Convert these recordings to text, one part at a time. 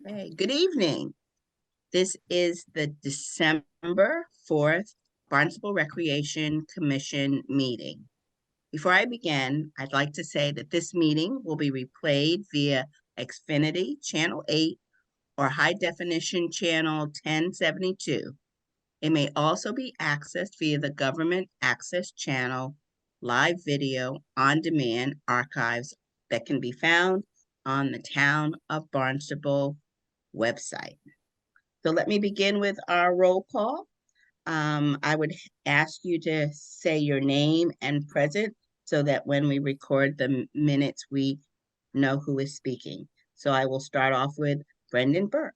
Okay, good evening. This is the December 4th Barnstable Recreation Commission meeting. Before I begin, I'd like to say that this meeting will be replayed via Xfinity Channel 8 or High Definition Channel 1072. It may also be accessed via the Government Access Channel live video on demand archives that can be found on the Town of Barnstable website. So let me begin with our roll call. I would ask you to say your name and present so that when we record the minutes, we know who is speaking. So I will start off with Brendan Burke.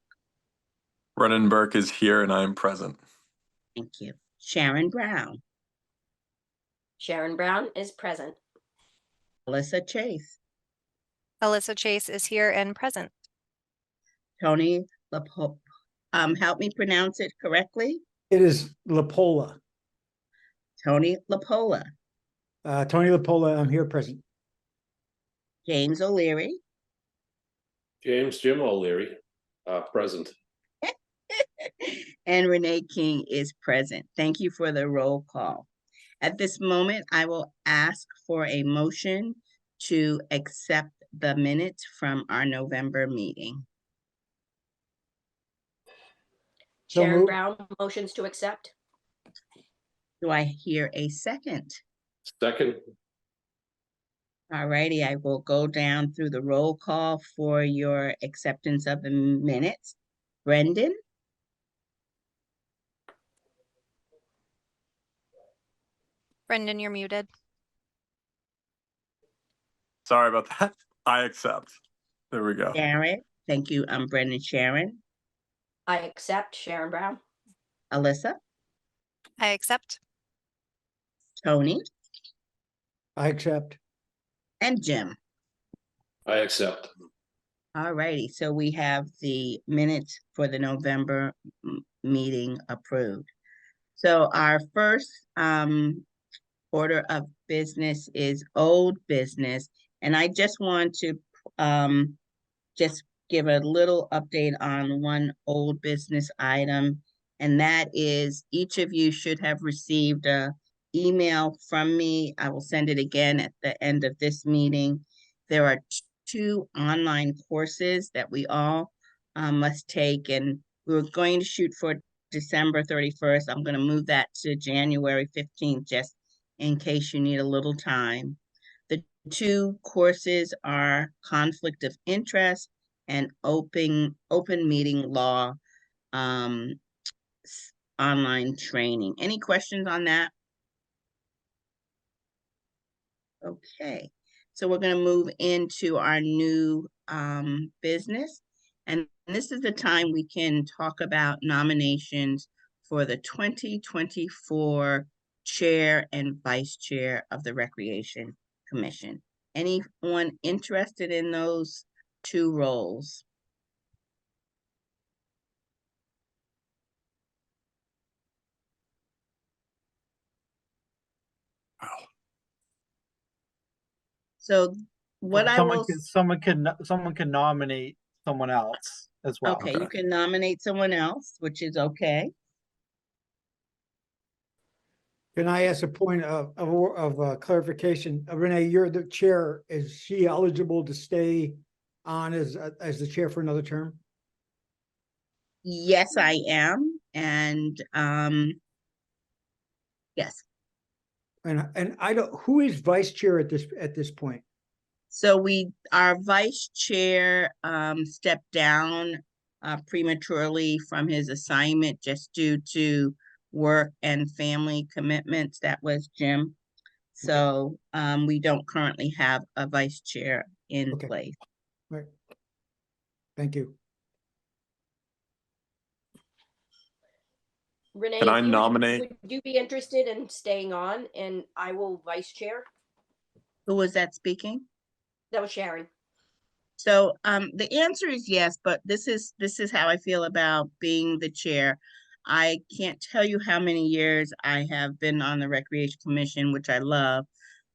Brendan Burke is here and I am present. Thank you. Sharon Brown. Sharon Brown is present. Alyssa Chase. Alyssa Chase is here and present. Tony LaPola. Help me pronounce it correctly. It is LaPola. Tony LaPola. Tony LaPola, I'm here present. James O'Leary. Jim O'Leary, present. And Renee King is present. Thank you for the roll call. At this moment, I will ask for a motion to accept the minutes from our November meeting. So Sharon moved. Brown motions to accept. Do I hear a second? Second, All righty, I will go down through the roll call for your acceptance of the minutes. Brendan, Brendan, you're muted. Sorry about that. I accept. There we go. Sharon, thank you. I'm Brendan. Sharon, I accept. Sharon Brown. Alyssa, I accept. Tony, I accept. and Jim. I accept. All righty, so we have the minutes for the November meeting approved. So our first order of business is old business. And I just want to just give a little update on one old business item. And that is each of you should have received an email from me. I will send it again at the end of this meeting. There are two online courses that we all must take, and we were going to shoot for December 31st. I'm going to move that to January 15th just in case you need a little time. The two courses are conflict of interest and open meeting law online training. Any questions on that? Okay, so we're going to move into our new business. And this is the time we can talk about nominations for the 2024 chair and vice chair of the Recreation Commission. Anyone interested in those two roles? So what I will someone can nominate someone else as well. Okay, you can nominate someone else, which is okay. Can I ask a point of clarification? Renee, you're the chair. Is she eligible to stay on as the chair for another term? Yes, I am. And yes. And I don't, who is vice chair at this point? So our vice chair stepped down prematurely from his assignment just due to work and family commitments. That was Jim. So we don't currently have a vice chair in place. Right. Thank you. Renee, Can I nominate? Would you be interested in staying on, and I will vice chair? Who was that speaking? That was Sharon. So the answer is yes, but this is how I feel about being the chair. I can't tell you how many years I have been on the Recreation Commission, which I love,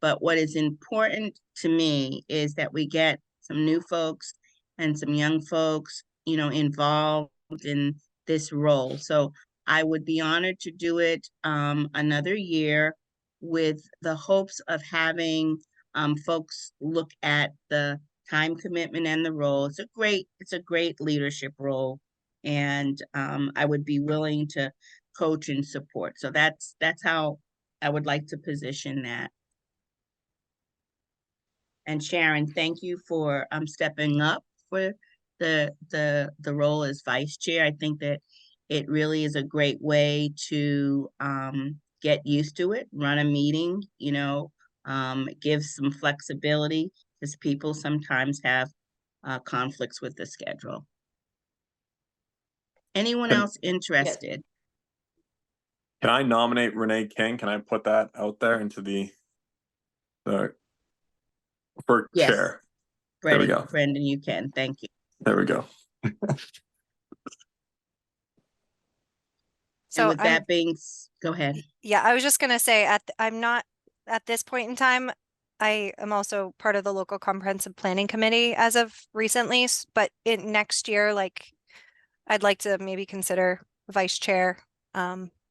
but what is important to me is that we get some new folks and some young folks involved in this role. So I would be honored to do it another year with the hopes of having folks look at the time commitment and the role. It's a great leadership role, and I would be willing to coach and support. So that's how I would like to position that. And Sharon, thank you for stepping up for the role as vice chair. I think that it really is a great way to get used to it, run a meeting, it gives some flexibility because people sometimes have conflicts with the schedule. Anyone Can- else interested? Can I nominate Renee King? Can I put that out there into the for Yes. chair? There we go. Brendan, you can. Thank you. There we go. And So with that being, go ahead. yeah, I was just gonna say I'm not at this point in time. I am also part of the local comprehensive planning committee as of recently, but in next year, like I'd like to maybe consider vice chair,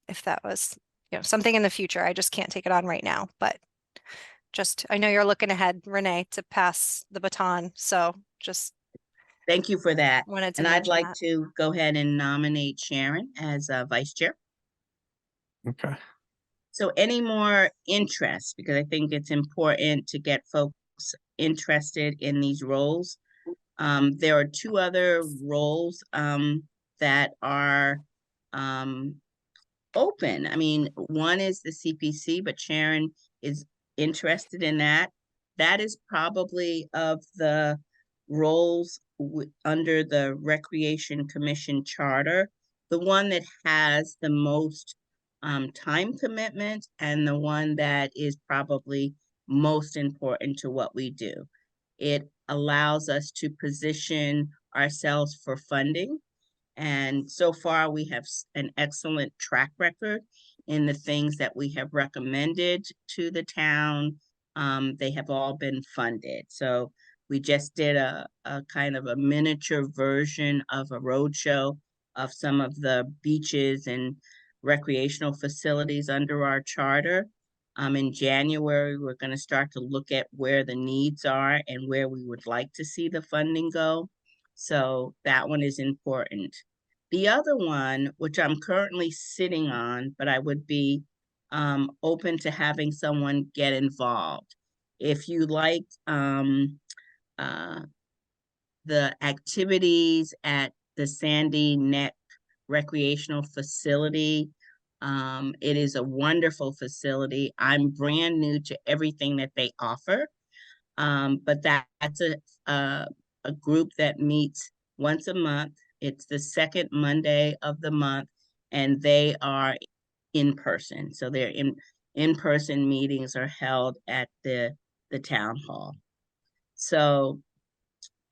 if that was, something in the future. I just can't take it on right now, but I know you're looking ahead, Renee, to pass the baton. So just Thank you for that. wanted to And I'd mention like that. to go ahead and nominate Sharon as vice chair. Okay. So any more interest, because I think it's important to get folks interested in these roles. There are two other roles that are open. I mean, one is the CPC, but Sharon is interested in that. That is probably of the roles under the Recreation Commission charter, the one that has the most time commitment and the one that is probably most important to what we do. It allows us to position ourselves for funding. And so far, we have an excellent track record in the things that we have recommended to the town. They have all been funded. So we just did a kind of a miniature version of a roadshow of some of the beaches and recreational facilities under our charter. In January, we're going to start to look at where the needs are and where we would like to see the funding go. So that one is important. The other one, which I'm currently sitting on, but I would be open to having someone get involved. If you like the activities at the Sandy Neck Recreational Facility, it is a wonderful facility. I'm brand new to everything that they offer. But that's a group that meets once a month. It's the second Monday of the month, and they are in person. So their in-person meetings are held at the town hall. So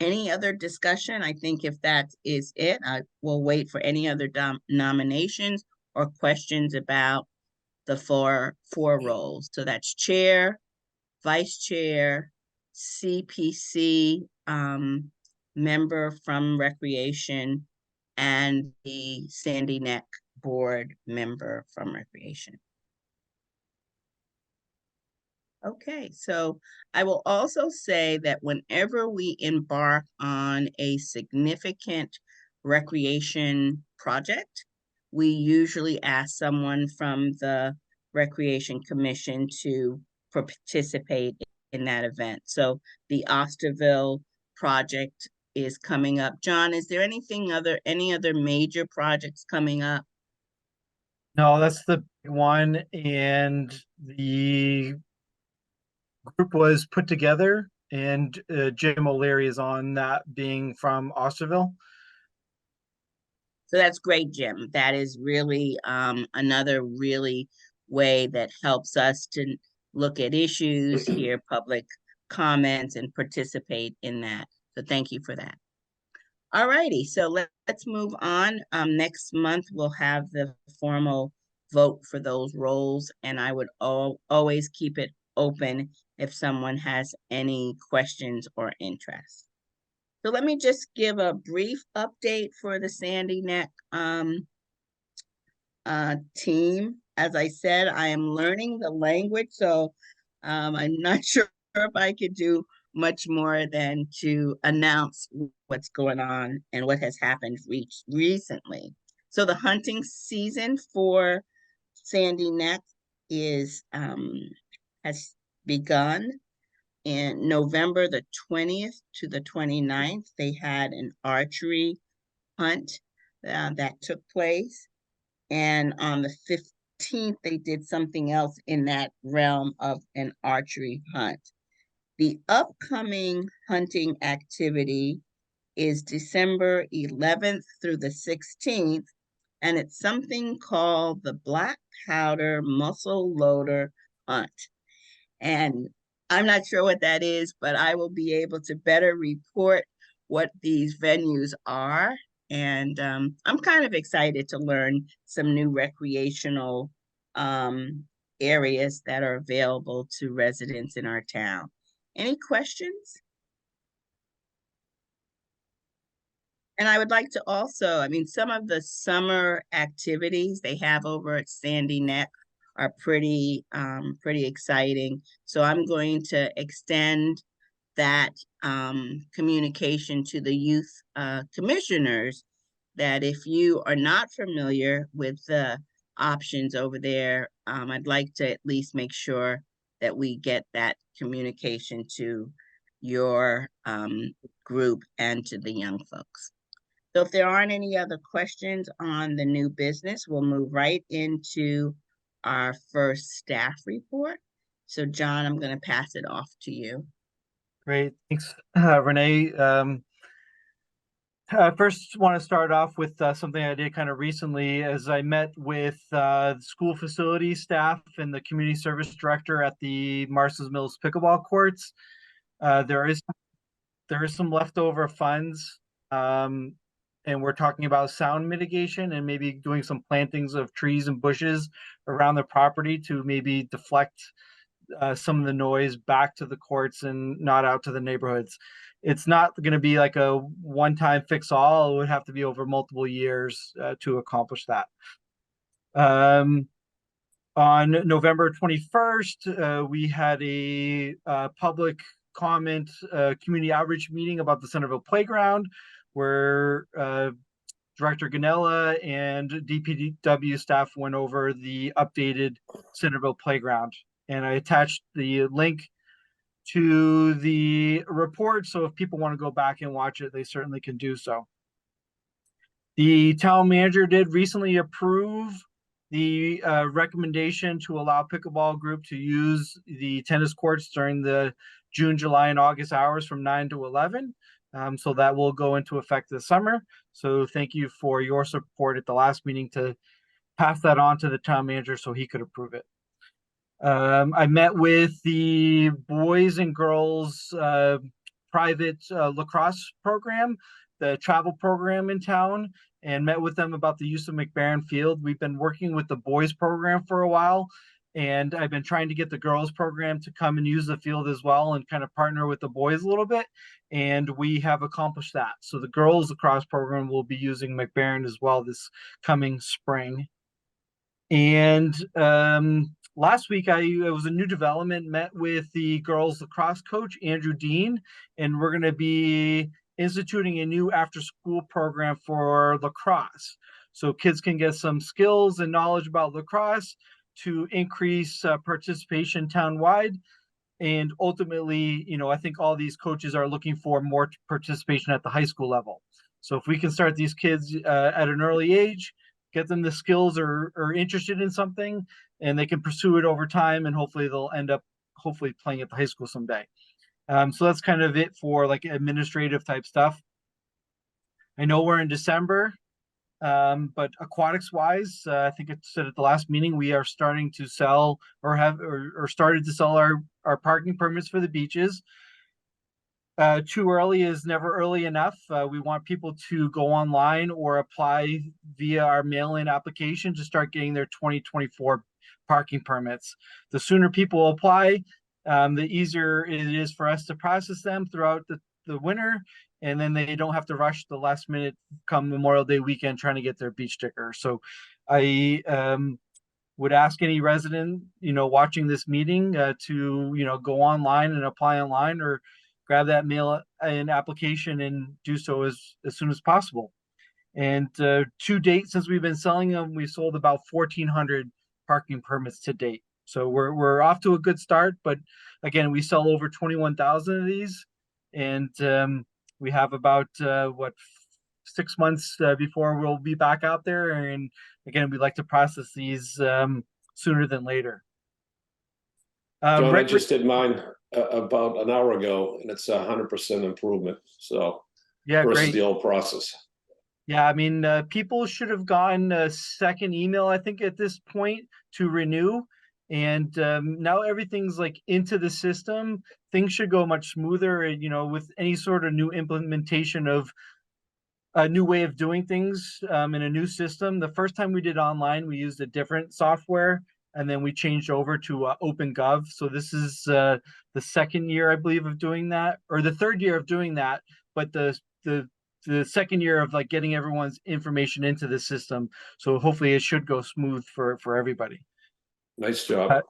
any other discussion? I think if that is it, I will wait for any other nominations or questions about the four roles. So that's chair, vice chair, CPC member from Recreation, and the Sandy Neck Board member from Recreation. Okay, so I will also say that whenever we embark on a significant recreation project, we usually ask someone from the Recreation Commission to participate in that event. So the Osterville project is coming up. John, is there any other major projects coming up? No, that's the one, and the group was put together, and Jim O'Leary is on that, being from Osterville. So that's great, Jim. That is really another really way that helps us to look at issues, hear public comments, and participate in that. So thank you for that. All righty, so let's move on. Next month, we'll have the formal vote for those roles, and I would always keep it open if someone has any questions or interest. So let me just give a brief update for the Sandy Neck team. As I said, I am learning the language, so I'm not sure if I could do much more than to announce what's going on and what has happened recently. So the hunting season for Sandy Neck is has begun. In November the 20th to the 29th, they had an archery hunt that took place. And on the 15th, they did something else in that realm of an archery hunt. The upcoming hunting activity is December 11th through the 16th, and it's something called the Black Powder Muzzle Loader Hunt. And I'm not sure what that is, but I will be able to better report what these venues are. And I'm kind of excited to learn some new recreational areas that are available to residents in our town. Any questions? And I would like to also, I mean, some of the summer activities they have over at Sandy Neck are pretty exciting. So I'm going to extend that communication to the youth commissioners, that if you are not familiar with the options over there, I'd like to at least make sure that we get that communication to your group and to the young folks. So if there aren't any other questions on the new business, we'll move right into our first staff report. So John, I'm going to pass it off to you. Great, thanks, Renee. First, want to start off with something I did kind of recently, as I met with school facility staff and the community service director at the Marston's Mills pickleball courts. There is some leftover funds, and we're talking about sound mitigation and maybe doing some plantings of trees and bushes around the property to maybe deflect some of the noise back to the courts and not out to the neighborhoods. It's not going to be like a one-time fix-all. It would have to be over multiple years to accomplish that. On November 21st, we had a public comment community outreach meeting about the Centerville Playground, where Director Ganella and DPW staff went over the updated Centerville Playground. And I attached the link to the report, so if people want to go back and watch it, they certainly can do so. The town manager did recently approve the recommendation to allow pickleball group to use the tennis courts during the June, July, and August hours from 9 to 11. So that will go into effect this summer. So thank you for your support at the last meeting to pass that on to the town manager so he could approve it. I met with the boys and girls private lacrosse program, the travel program in town, and met with them about the use of McBaron Field. We've been working with the boys program for a while, and I've been trying to get the girls program to come and use the field as well and kind of partner with the boys a little bit, and we have accomplished that. So the girls lacrosse program will be using McBaron as well this coming spring. And last week, it was a new development, met with the girls lacrosse coach, Andrew Dean, and we're going to be instituting a new after-school program for lacrosse. So kids can get some skills and knowledge about lacrosse to increase participation townwide. And ultimately, I think all these coaches are looking for more participation at the high school level. So if we can start these kids at an early age, get them the skills or interested in something, and they can pursue it over time, and hopefully they'll end up playing at the high school someday. So that's kind of it for like administrative type stuff. I know we're in December, but aquatics wise, I think it said at the last meeting, we are starting to sell or started to sell our parking permits for the beaches. Too early is never early enough. We want people to go online or apply via our mail-in application to start getting their 2024 parking permits. The sooner people apply, the easier it is for us to process them throughout the winner, and then they don't have to rush the last minute come Memorial Day weekend trying to get their beach sticker. So I would ask any resident, watching this meeting to, go online and apply online, or grab that mail and application and do so as soon as possible. And to date, since we've been selling them, we sold about 1,400 parking permits to date. So we're off to a good start, but again, we sell over 21,000 of these, and we have about 6 months before we'll be back out there. And again, we'd like to process these sooner than later. John, I just did mine about an hour ago, and it's 100% improvement. So yeah, versus great. the old process. Yeah, I mean, people should have gotten a second email, I think, at this point to renew. And now everything's like into the system. Things should go much smoother, with any sort of new implementation of a new way of doing things in a new system. The first time we did online, we used a different software, and then we changed over to OpenGov. So this is the second year, I believe, of doing that, or the third year of doing that. But the second year of like getting everyone's information into the system. So hopefully it should go smooth for everybody. Nice job.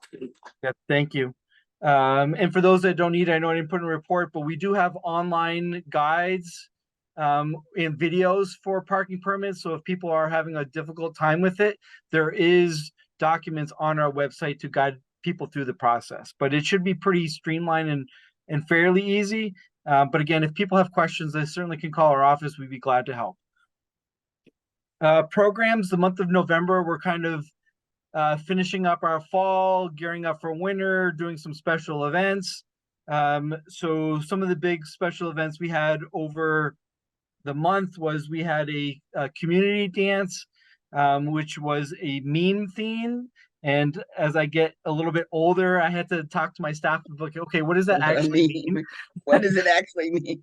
Yeah, thank you. And for those that don't need it, I know I didn't put in a report, but we do have online guides and videos for parking permits. So if people are having a difficult time with it, there is documents on our website to guide people through the process. But it should be pretty streamlined and fairly easy. But again, if people have questions, they certainly can call our office. We'd be glad to help. Programs, the month of November, we're kind of finishing up our fall, gearing up for winter, doing some special events. So some of the big special events we had over the month was we had a community dance, which was a meme theme. And as I get a little bit older, I had to talk to my staff and be like, okay, what does that actually mean? What does it actually mean?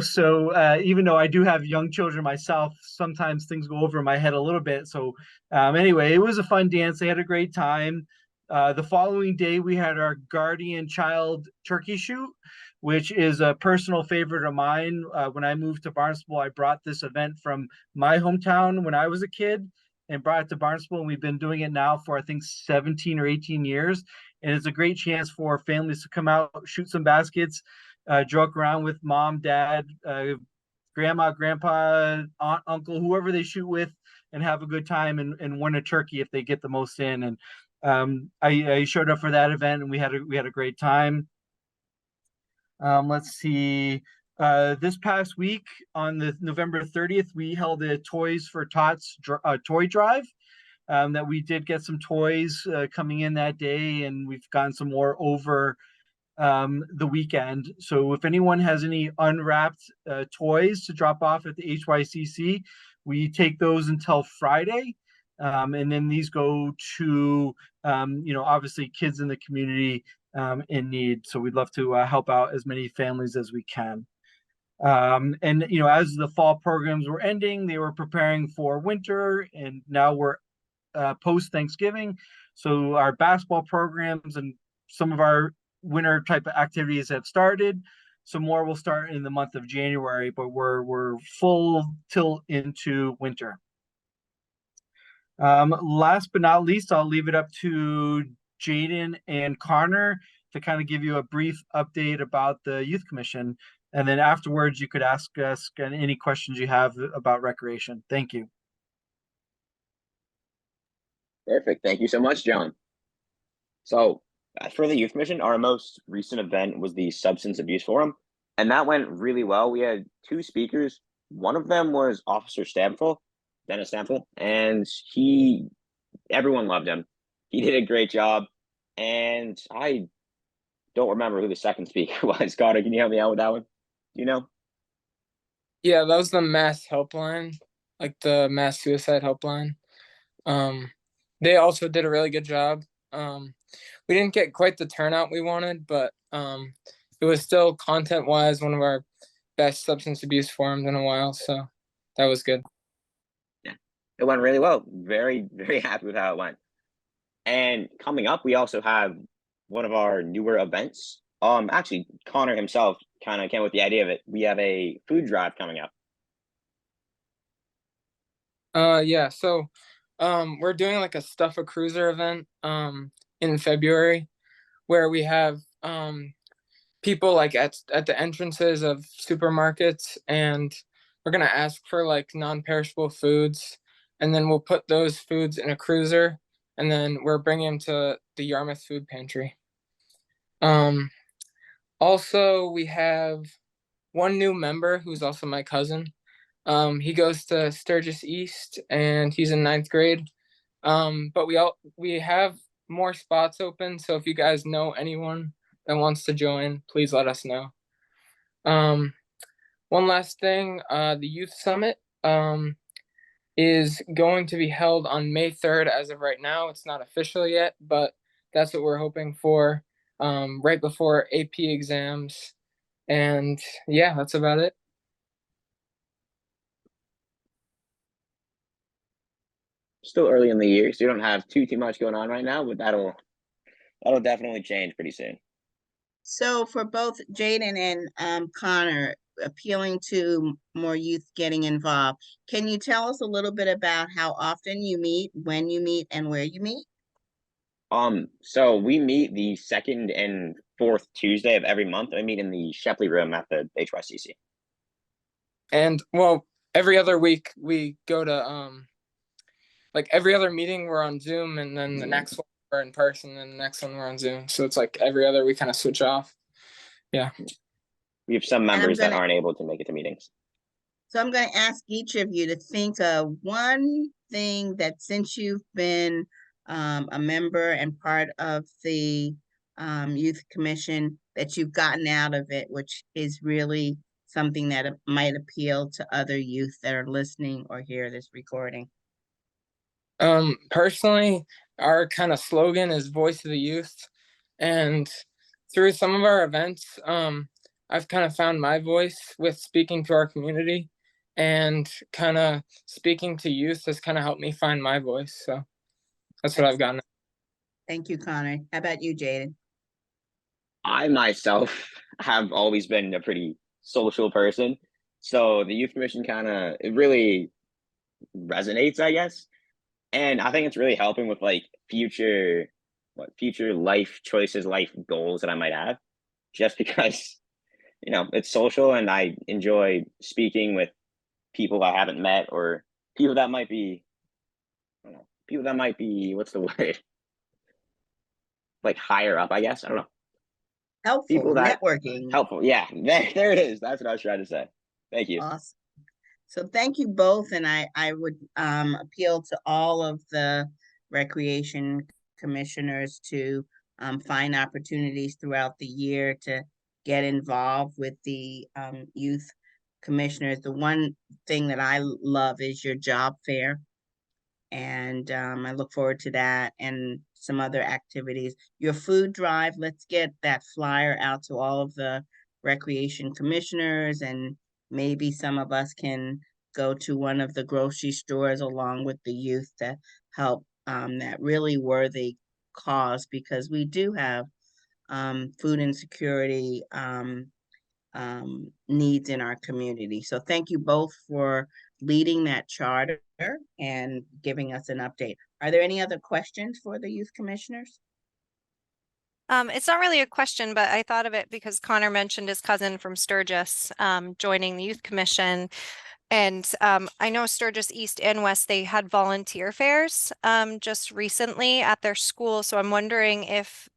So even though I do have young children myself, sometimes things go over my head a little bit. So anyway, it was a fun dance. They had a great time. The following day, we had our guardian child turkey shoot, which is a personal favorite of mine. When I moved to Barnstable, I brought this event from my hometown when I was a kid and brought it to Barnstable, and we've been doing it now for I think 17 or 18 years. And it's a great chance for families to come out, shoot some baskets, joke around with mom, dad, grandma, grandpa, aunt, uncle, whoever they shoot with, and have a good time and win a turkey if they get the most in. And I showed up for that event, and we had a great time. Let's see. This past week on the November 30th, we held a Toys for Tots toy drive. That we did get some toys coming in that day, and we've gotten some more over the weekend. So if anyone has any unwrapped toys to drop off at the HYCC, we take those until Friday. And then these go to, obviously kids in the community in need. So we'd love to help out as many families as we can. And, as the fall programs were ending, they were preparing for winter, and now we're post Thanksgiving. So our basketball programs and some of our winter type of activities have started. Some more will start in the month of January, but we're full tilt into winter. Last but not least, I'll leave it up to Jaden and Connor to kind of give you a brief update about the Youth Commission. And then afterwards, you could ask us any questions you have about recreation. Thank you. Perfect. Thank you so much, John. So for the Youth Commission, our most recent event was the Substance Abuse Forum, and that went really well. We had two speakers. One of them was Officer Dennis Stample, and everyone loved him. He did a great job, and I don't remember who the second speaker was. Carter, can you help me out with that one? Do you know? Yeah, that was the mass helpline, like the mass suicide helpline. They also did a really good job. We didn't get quite the turnout we wanted, but it was still content-wise one of our best substance abuse forums in a while, so that was good. Yeah, it went really well. Very, very happy with how it went. And coming up, we also have one of our newer events. Actually, Connor himself kind of came with the idea of it. We have a food drive coming up. Yeah, so we're doing like a Stuff a Cruiser event in February where we have people like at the entrances of supermarkets, and we're gonna ask for like non-perishable foods, and then we'll put those foods in a cruiser, and then we're bringing them to the Yarmouth Food Pantry. Also, we have one new member who's also my cousin. He goes to Sturgis East and he's in 9th grade. But we have more spots open, so if you guys know anyone that wants to join, please let us know. One last thing, the Youth Summit is going to be held on May 3rd as of right now. It's not official yet, but that's what we're hoping for, right before AP exams. And yeah, that's about it. Still early in the year, so you don't have too much going on right now, but that'll definitely change pretty soon. So for both Jaden and Connor, appealing to more youth getting involved, can you tell us a little bit about how often you meet, when you meet, and where you meet? So we meet the 2nd and 4th Tuesday of every month. I meet in the Shepley room at the HYCC. And well, every other week we go to like every other meeting we're on Zoom, and then the next one we're in person, and the next one we're on Zoom. So it's like every other we kind of switch off. Yeah. We have some members that aren't able to make it to meetings. So I'm going to ask each of you to think of one thing that since you've been a member and part of the Youth Commission that you've gotten out of it, which is really something that might appeal to other youth that are listening or hear this recording. Personally, our kind of slogan is Voice of the Youth. And through some of our events, I've kind of found my voice with speaking to our community, and kind of speaking to youth has kind of helped me find my voice. So that's what I've gotten. Thank you, Connor. How about you, Jaden? I myself have always been a pretty social person. So the Youth Commission it really resonates, I guess. And I think it's really helping with like future life choices, life goals that I might have, just because, it's social and I enjoy speaking with people I haven't met, or people that might be, what's the word? Like higher up, I guess. I don't know. Helpful, People that networking. helpful. Yeah, there it is. That's what I was trying to say. Thank you. Awesome. So thank you both, and I would appeal to all of the recreation commissioners to find opportunities throughout the year to get involved with the youth commissioners. The one thing that I love is your job fair, and I look forward to that and some other activities. Your food drive, let's get that flyer out to all of the recreation commissioners, and maybe some of us can go to one of the grocery stores along with the youth to help that really worthy cause, because we do have food insecurity needs in our community. So thank you both for leading that charter and giving us an update. Are there any other questions for the youth commissioners? It's not really a question, but I thought of it because Connor mentioned his cousin from Sturgis joining the Youth Commission. And I know Sturgis East and West, they had volunteer fairs just recently at their school. So I'm wondering if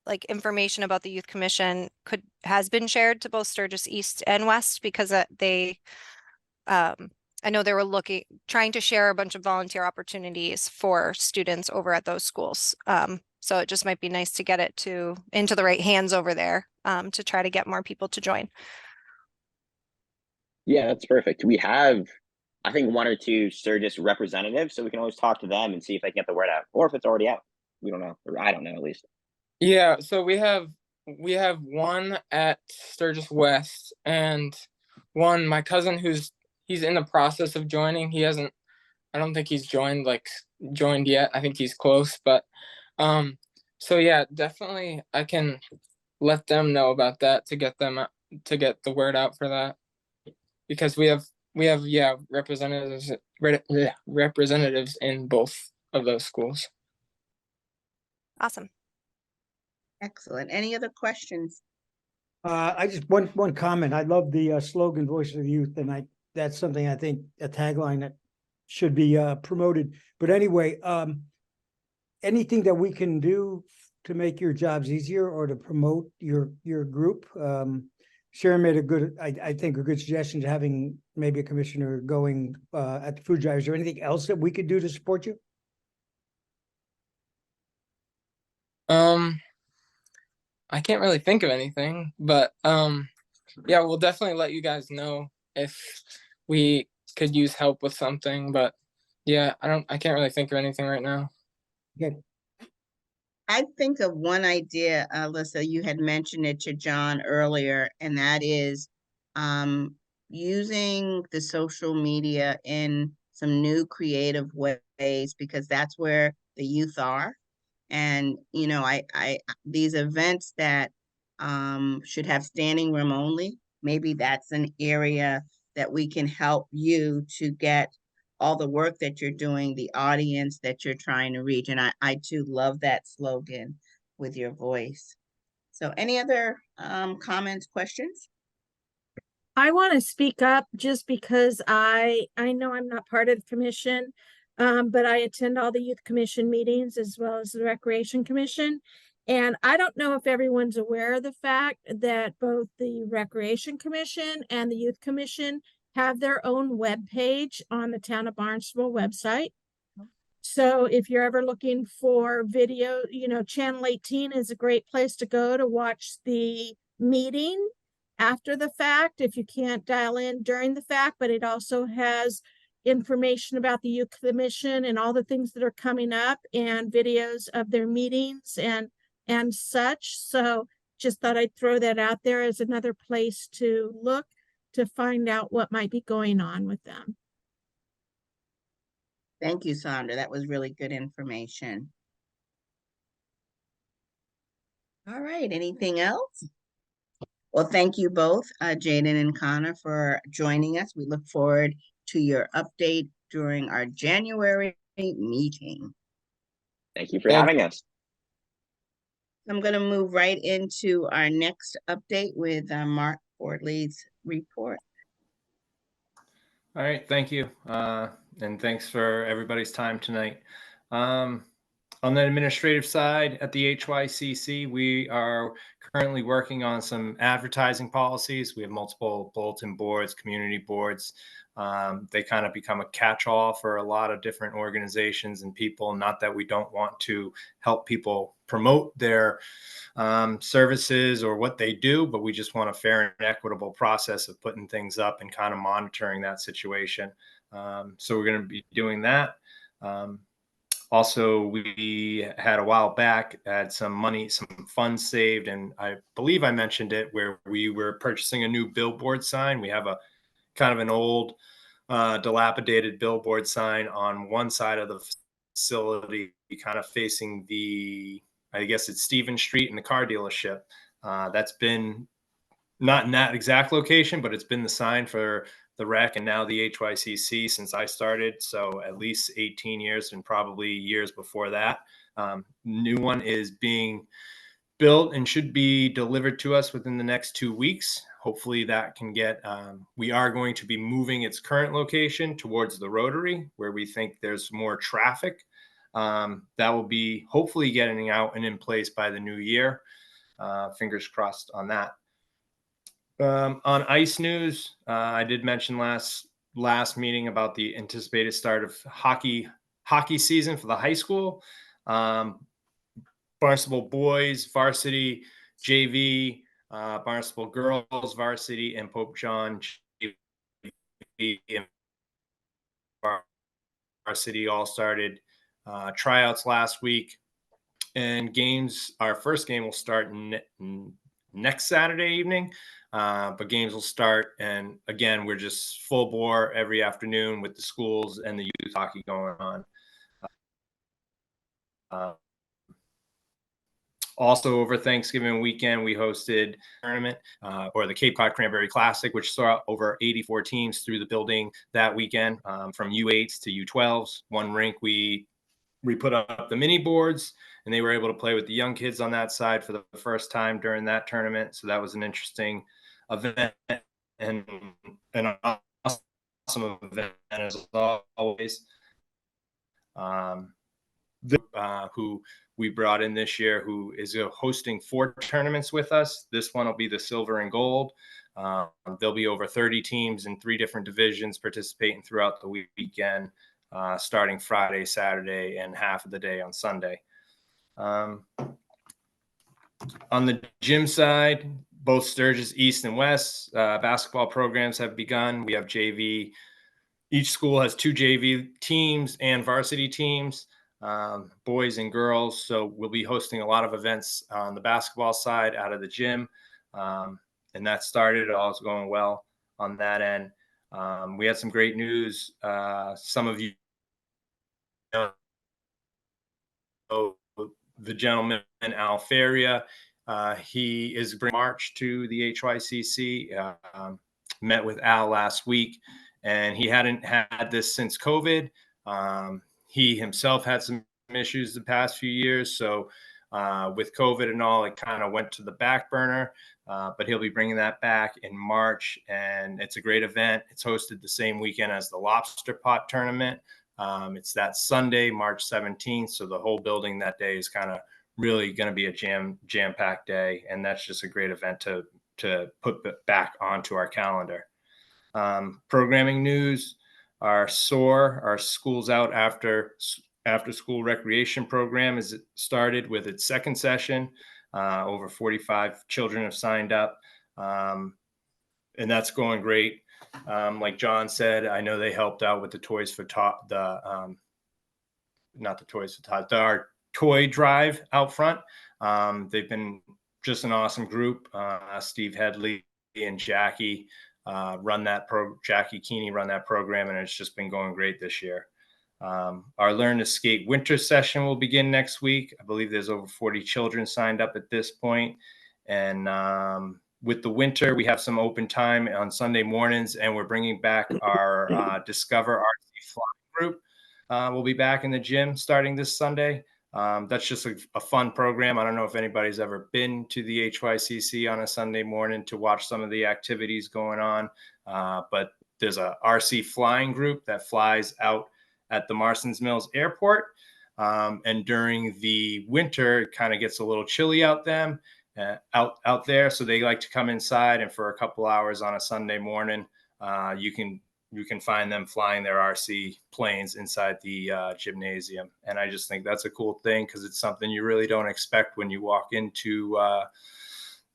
like information about the Youth Commission has been shared to both Sturgis East and West, because I know they were trying to share a bunch of volunteer opportunities for students over at those schools. So it just might be nice to get it into the right hands over there to try to get more people to join. Yeah, that's perfect. We have, I think, 1 or 2 Sturgis representatives, so we can always talk to them and see if they can get the word out, or if it's already out. We don't know, or I don't know at least. Yeah, so we have one at Sturgis West, and one, my cousin, he's in the process of joining. I don't think he's joined yet. I think he's close, but so yeah, definitely I can let them know about that to get the word out for that, because we have representatives in both of those schools. Awesome. Excellent. Any other questions? I just one comment. I love the slogan "Voice of the Youth," and that's something I think a tagline that should be promoted. But anyway, anything that we can do to make your jobs easier or to promote your group. Sharon made I think a good suggestion to having maybe a commissioner going at the food drive. Is there anything else that we could do to support you? I can't really think of anything, but yeah, we'll definitely let you guys know if we could use help with something, but yeah, I can't really think of anything right now. Okay. I think of one idea, Alyssa, you had mentioned it to John earlier, and that is using the social media in some new creative ways, because that's where the youth are. And, you know, these events that should have standing room only, maybe that's an area that we can help you to get all the work that you're doing, the audience that you're trying to reach. And I too love that slogan, with your voice. So any other comments, questions? I want to speak up just because I know I'm not part of the commission, but I attend all the youth commission meetings as well as the recreation commission. And I don't know if everyone's aware of the fact that both the recreation commission and the youth commission have their own web page on the Town of Barnstable website. So if you're ever looking for video, Channel 18 is a great place to go to watch the meeting after the fact, if you can't dial in during the fact, but it also has information about the youth commission and all the things that are coming up and videos of their meetings and such. So just thought I'd throw that out there as another place to look to find out what might be going on with them. Thank you, Sandra. That was really good information. All right, anything else? Well, thank you both, Jaden and Connor, for joining us. We look forward to your update during our January meeting. Thank you for having us. I'm going to move right into our next update with Mark Fordley's report. All right, thank you. And thanks for everybody's time tonight. On the administrative side at the HYCC, we are currently working on some advertising policies. We have multiple bulletin boards, community boards. They kind of become a catch-all for a lot of different organizations and people. Not that we don't want to help people promote their services or what they do, but we just want a fair and equitable process of putting things up and kind of monitoring that situation. So we're going to be doing that. Also, we had a while back had some funds saved, and I believe I mentioned it, where we were purchasing a new billboard sign. We have a kind of an old dilapidated billboard sign on one side of the facility, kind of facing I guess it's Stevens Street and the car dealership. That's been not in that exact location, but it's been the sign for the rec and now the HYCC since I started. So at least 18 years and probably years before that. New one is being built and should be delivered to us within the next 2 weeks. Hopefully that can get, we are going to be moving its current location towards the Rotary, where we think there's more traffic. That will be hopefully getting out and in place by the new year. Fingers crossed on that. On ice news, I did mention last meeting about the anticipated start of hockey season for the high school. Barnstable boys varsity, JV, Barnstable girls varsity, and Pope John JV and varsity all started tryouts last week. And our first game will start next Saturday evening. But games will start, and again, we're just full bore every afternoon with the schools and the youth hockey going on. Also over Thanksgiving weekend, we hosted a tournament or the Cape Cod Cranberry Classic, which saw over 84 teams through the building that weekend, from U8s to U12s. One rink, we put up the mini boards, and they were able to play with the young kids on that side for the first time during that tournament. So that was an interesting event and an awesome event as always. Who we brought in this year, who is hosting 4 tournaments with us. This one will be the silver and gold. There'll be over 30 teams in 3 different divisions participating throughout the weekend, starting Friday, Saturday, and half of the day on Sunday. On the gym side, both Sturgis East and West basketball programs have begun. We have JV. Each school has 2 JV teams and varsity teams, boys and girls. So we'll be hosting a lot of events on the basketball side out of the gym. And that started, all's going well on that end. We had some great news. Some of you know the gentleman, Al Faria. He is bringing March to the HYCC. Met with Al last week, and he hadn't had this since COVID. He himself had some issues the past few years. So with COVID and all, it kind of went to the back burner. But he'll be bringing that back in March, and it's a great event. It's hosted the same weekend as the Lobster Pot Tournament. It's that Sunday, March 17th. So the whole building that day is kind of really going to be a jam-packed day. And that's just a great event to put back onto our calendar. Programming news, our SOAR, our Schools Out After School Recreation program, is started with its second session. Over 45 children have signed up, and that's going great. Like John said, I know they helped out with the Toys for Tot, not the Toys for Tot, our toy drive out front. They've been just an awesome group. Steve Headley and Jackie Jackie Keeney run that program, and it's just been going great this year. Our Learn to Skate winter session will begin next week. I believe there's over 40 children signed up at this point. And with the winter, we have some open time on Sunday mornings, and we're bringing back our Discover RC Flying group. We'll be back in the gym starting this Sunday. That's just a fun program. I don't know if anybody's ever been to the HYCC on a Sunday morning to watch some of the activities going on, but there's a RC flying group that flies out at the Marston's Mills Airport. And during the winter, it kind of gets a little chilly out there. So they like to come inside, and for a couple hours on a Sunday morning, you can find them flying their RC planes inside the gymnasium. And I just think that's a cool thing, because it's something you really don't expect when you walk into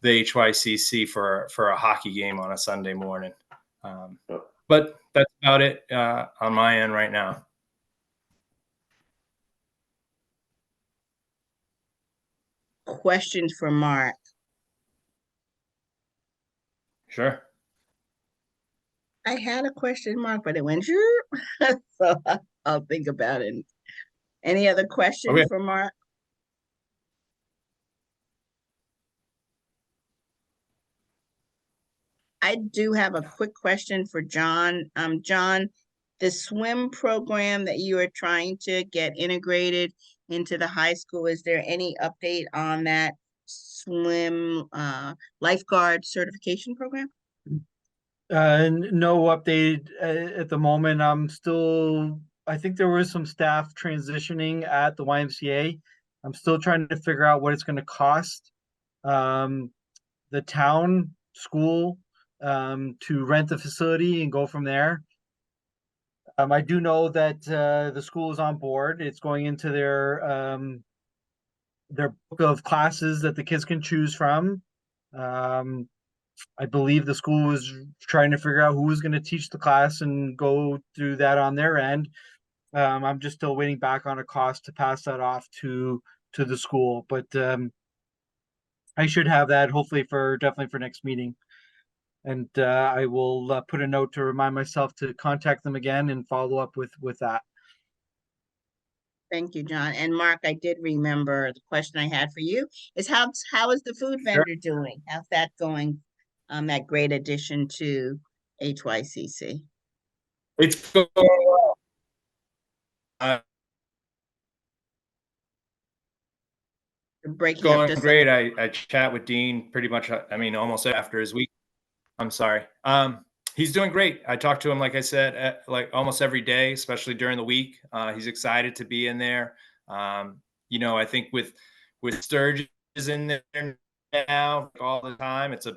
the HYCC for a hockey game on a Sunday morning. But that's about it on my end right now. Questions for Mark? Sure. I had a question mark, but it went so I'll think about it. Any other questions for Mark? I do have a quick question for John. John, the swim program that you are trying to get integrated into the high school, is there any update on that swim lifeguard certification program? No update at the moment. I think there was some staff transitioning at the YMCA. I'm still trying to figure out what it's going to cost the town school to rent the facility and go from there. I do know that the school is on board. It's going into their book of classes that the kids can choose from. I believe the school was trying to figure out who was going to teach the class and go through that on their end. I'm just still waiting back on a cost to pass that off to the school, but I should have that hopefully definitely for next meeting. And I will put a note to remind myself to contact them again and follow up with that. Thank you, John. And Mark, I did remember the question I had for you is how is the food vendor doing? How's that going? That great addition to HYCC. It's going well. You're breaking up Going just a great. little. I chat with Dean pretty much, I mean, almost after his week. I'm sorry. He's doing great. I talk to him, like I said, like almost every day, especially during the week. He's excited to be in there. You know, I think with Sturgis in there now all the time, it's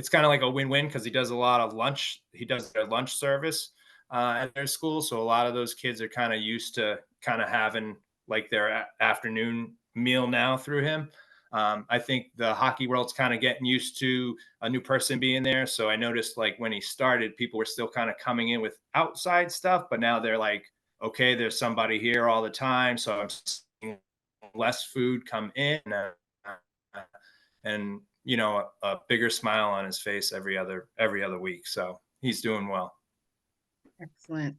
kind of like a win-win because he does a lot of lunch. He does their lunch service at their school. So a lot of those kids are kind of used to kind of having like their afternoon meal now through him. I think the hockey world's kind of getting used to a new person being there. So I noticed like when he started, people were still kind of coming in with outside stuff, but now they're like, okay, there's somebody here all the time. So I'm seeing less food come in and you know, a bigger smile on his face every other week. So he's doing well. Excellent.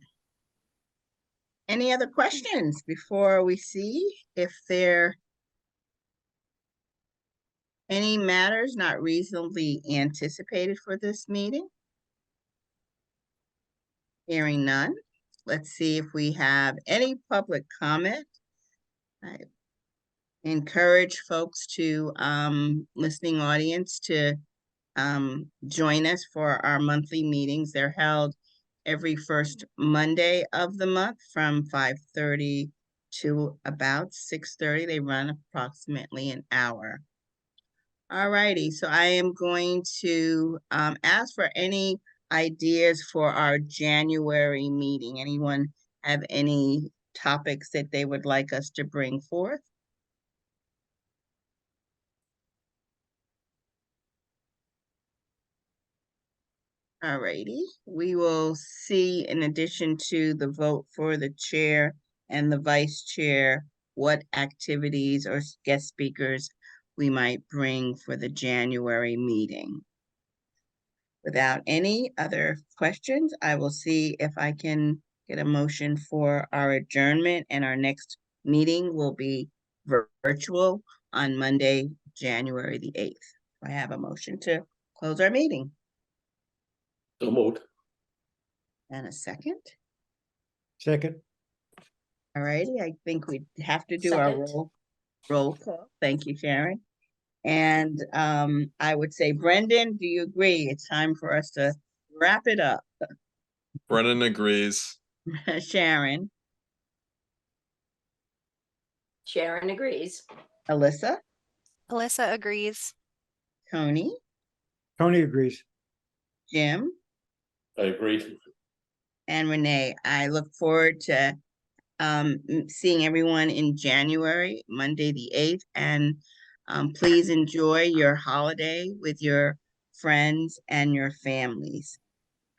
Any other questions before we see if there any matters not reasonably anticipated for this meeting? Hearing none, let's see if we have any public comment. I encourage folks to, listening audience to join us for our monthly meetings. They're held every first Monday of the month from 5:30 to about 6:30. They run approximately an hour. All righty, so I am going to ask for any ideas for our January meeting. Anyone have any topics that they would like us to bring forth? All righty, we will see in addition to the vote for the chair and the vice chair, what activities or guest speakers we might bring for the January meeting. Without any other questions, I will see if I can get a motion for our adjournment, and our next meeting will be virtual on Monday, January the 8th. I have a motion to close our meeting. So moved. And a second. Second. All righty, I think we have to do our Second. roll call. Thank you, Sharon. And I would say, Brendan, do you agree? It's time for us to wrap it up. Brennan agrees. Sharon, Sharon agrees. Alyssa, Alyssa agrees. Tony, Tony agrees. Jim, I agree. and Renee. I look forward to seeing everyone in January, Monday the 8th, and please enjoy your holiday with your friends and your families.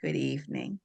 Good evening.